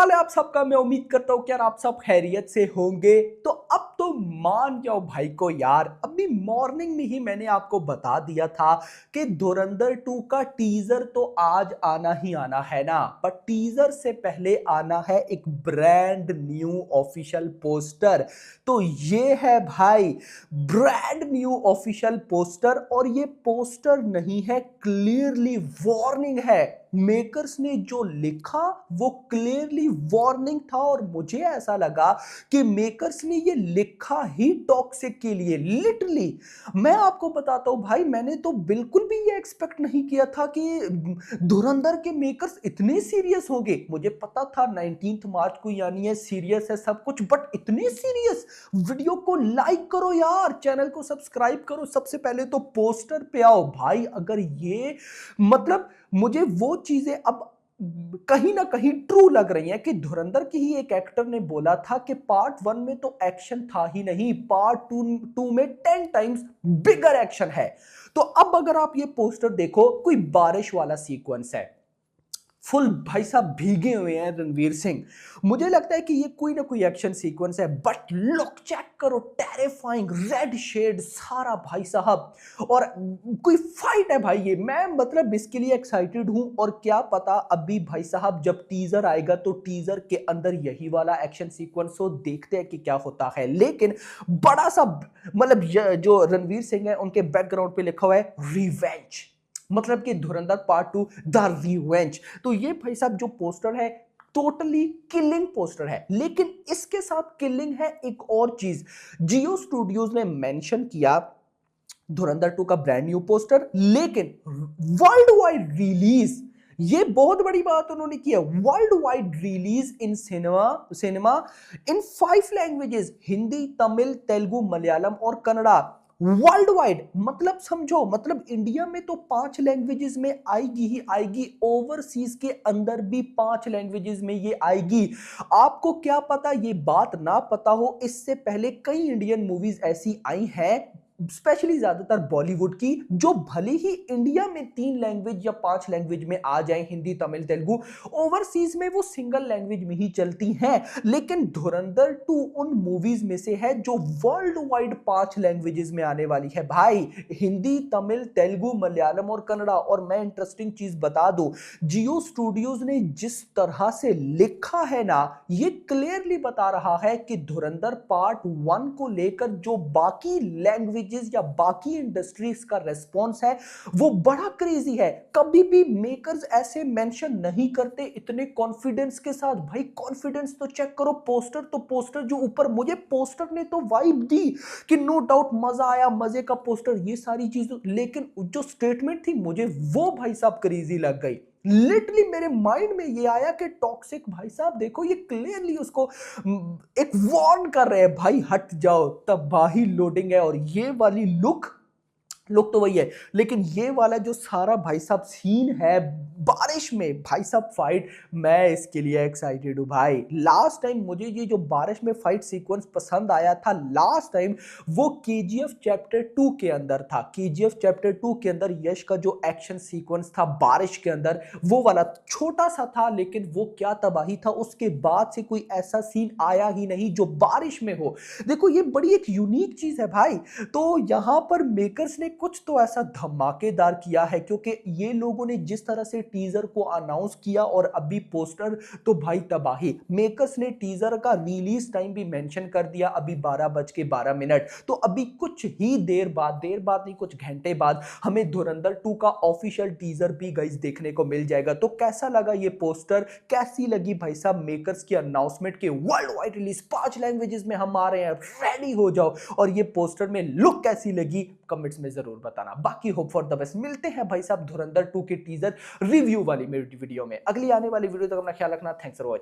हाल है आप सबका। मैं उम्मीद करता हूँ कि यार आप सब खैरियत से होंगे। तो अब तो मान जाओ भाई को यार, अभी मॉर्निंग में ही मैंने आपको बता दिया था कि धुरंधर 2 का टीजर तो आज आना ही आना है ना, पर टीजर से पहले आना है एक ब्रांड न्यू ऑफिशियल पोस्टर। तो ये है भाई ब्रांड न्यू ऑफिशियल पोस्टर, और ये पोस्टर नहीं है, क्लियरली वार्निंग है। मेकर्स ने जो लिखा वो क्लियरली वार्निंग था, और मुझे ऐसा लगा कि मेकर्स ने ये लिखा ही टॉक्सिक के लिए। लिटरली मैं आपको बताता हूं भाई, मैंने तो बिल्कुल भी ये एक्सपेक्ट नहीं किया था कि धुरंधर के मेकर्स इतने सीरियस होंगे। मुझे पता था 19 मार्च को यानी है सीरियस है सब कुछ, बट इतने सीरियस। वीडियो को लाइक करो यार, चैनल को सब्सक्राइब करो, सबसे पहले तो पोस्टर पे आओ भाई। अगर ये मतलब मुझे वो चीजें अब कहीं ना कहीं ट्रू लग रही हैं कि धुरंधर की ही एक एक्टर ने बोला था कि पार्ट 1 में तो एक्शन था ही नहीं, पार्ट 2 में 10 टाइम्स बिगर एक्शन है। तो अब अगर आप ये पोस्टर देखो, कोई बारिश वाला सीक्वेंस है, फुल भाई साहब भीगे हुए हैं रणवीर सिंह। मुझे लगता है कि ये कोई ना कोई एक्शन सीक्वेंस है, बट लुक चेक करो, टेरिफाइंग रेड शेड सारा भाई साहब, और कोई फाइट है भाई। ये मैं मतलब इसके लिए एक्साइटेड हूं, और क्या पता अभी भाई साहब जब टीजर आएगा तो टीजर के अंदर यही वाला एक्शन सीक्वेंस हो, देखते हैं कि क्या होता है। लेकिन बड़ा सा मतलब जो रणवीर सिंह है उनके बैकग्राउंड पे लिखा हुआ है रिवेंज, मतलब कि धुरंधर पार्ट 2 द रिवेंज। तो ये भाई साहब जो पोस्टर है टोटली किलिंग पोस्टर है, लेकिन इसके साथ किलिंग है एक और चीज। जियो स्टूडियोज ने मेंशन किया धुरंधर 2 का ब्रांड न्यू पोस्टर, लेकिन वर्ल्ड वाइड रिलीज, ये बहुत बड़ी बात उन्होंने की है, world wide release in cinema in 5 languages, Hindi, Tamil, Telugu, Malayalam और कन्नड़ा। वर्ल्ड वाइड मतलब समझो, मतलब इंडिया में तो 5 लैंग्वेजेस में आएगी ही आएगी, ओवरसीज के अंदर भी 5 लैंग्वेजेस में ये आएगी। आपको क्या पता ये बात ना पता हो, इससे पहले कई इंडियन मूवीज ऐसी आई हैं, स्पेशली ज्यादातर बॉलीवुड की, जो भले ही इंडिया में 3 लैंग्वेज या 5 लैंग्वेज में आ जाए, हिंदी, तमिल, तेलुगु, ओवरसीज में वो सिंगल लैंग्वेज में ही चलती हैं। लेकिन धुरंधर 2 उन मूवीज में से है जो वर्ल्ड वाइड 5 लैंग्वेजेस में आने वाली है भाई, हिंदी, तमिल, तेलुगु, मलयालम और कन्नड़ा। और मैं इंटरेस्टिंग चीज बता दूं, जियो स्टूडियोज ने जिस तरह से लिखा है ना, ये क्लियरली बता रहा है कि धुरंधर पार्ट 1 को लेकर जो बाकी लैंग्वेज या बाकी इंडस्ट्रीज का रेस्पॉन्स है वो बड़ा क्रेजी है। कभी भी मेकर्स ऐसे मेंशन नहीं करते इतने कॉन्फिडेंस के साथ। भाई कॉन्फिडेंस तो चेक करो, पोस्टर तो पोस्टर जो ऊपर, मुझे पोस्टर ने तो वाइब दी कि नो डाउट मजा आया, मजे का पोस्टर, ये सारी चीजें, लेकिन जो स्टेटमेंट थी मुझे वो भाई साहब क्रेजी लग गई। लिटरली मेरे माइंड में ये आया कि टॉक्सिक भाई साहब देखो, ये क्लियरली उसको एक वार्न कर रहे हैं, भाई हट जाओ, तबाही लोडिंग है। और ये वाली लुक तो वही है, लेकिन ये वाला जो सारा भाई साहब सीन है बारिश में, भाई साहब फाइट, मैं इसके लिए एक्साइटेड हूं भाई। लास्ट टाइम मुझे ये जो बारिश में फाइट सीक्वेंस पसंद आया था लास्ट टाइम, वो केजीएफ चैप्टर 2 के अंदर था। केजीएफ चैप्टर 2 के अंदर यश का जो एक्शन सीक्वेंस था बारिश के अंदर, वो वाला छोटा सा था, लेकिन वो क्या तबाही था। उसके बाद से कोई ऐसा सीन आया ही नहीं जो बारिश में हो। देखो ये बड़ी एक यूनिक चीज है भाई। तो यहां पर मेकर्स ने कुछ तो ऐसा धमाकेदार किया है, क्योंकि ये लोगों ने जिस तरह से टीजर को अनाउंस किया और अभी पोस्टर, तो भाई तबाही। मेकर्स ने टीजर का रिलीज टाइम भी मेंशन कर दिया, अभी 12:12। तो अभी कुछ ही देर बाद नहीं, कुछ घंटे बाद हमें धुरंधर 2 का ऑफिशियल टीजर भी गाइस देखने को मिल जाएगा। तो कैसा लगा ये पोस्टर, कैसी लगी भाई साहब मेकर्स की अनाउंसमेंट के वर्ल्ड वाइड रिलीज 5 लैंग्वेजेस में हम आ रहे हैं, रेडी हो जाओ। और ये पोस्टर में लुक कैसी लगी कमेंट्स में जरूर बताना। बाकी होप फॉर द बेस्ट, मिलते हैं भाई साहब धुरंधर 2 के टीजर रिव्यू वाली मेरी वीडियो में। अगली आने वाली वीडियो तक अपना ख्याल रखना। Thanks for watching.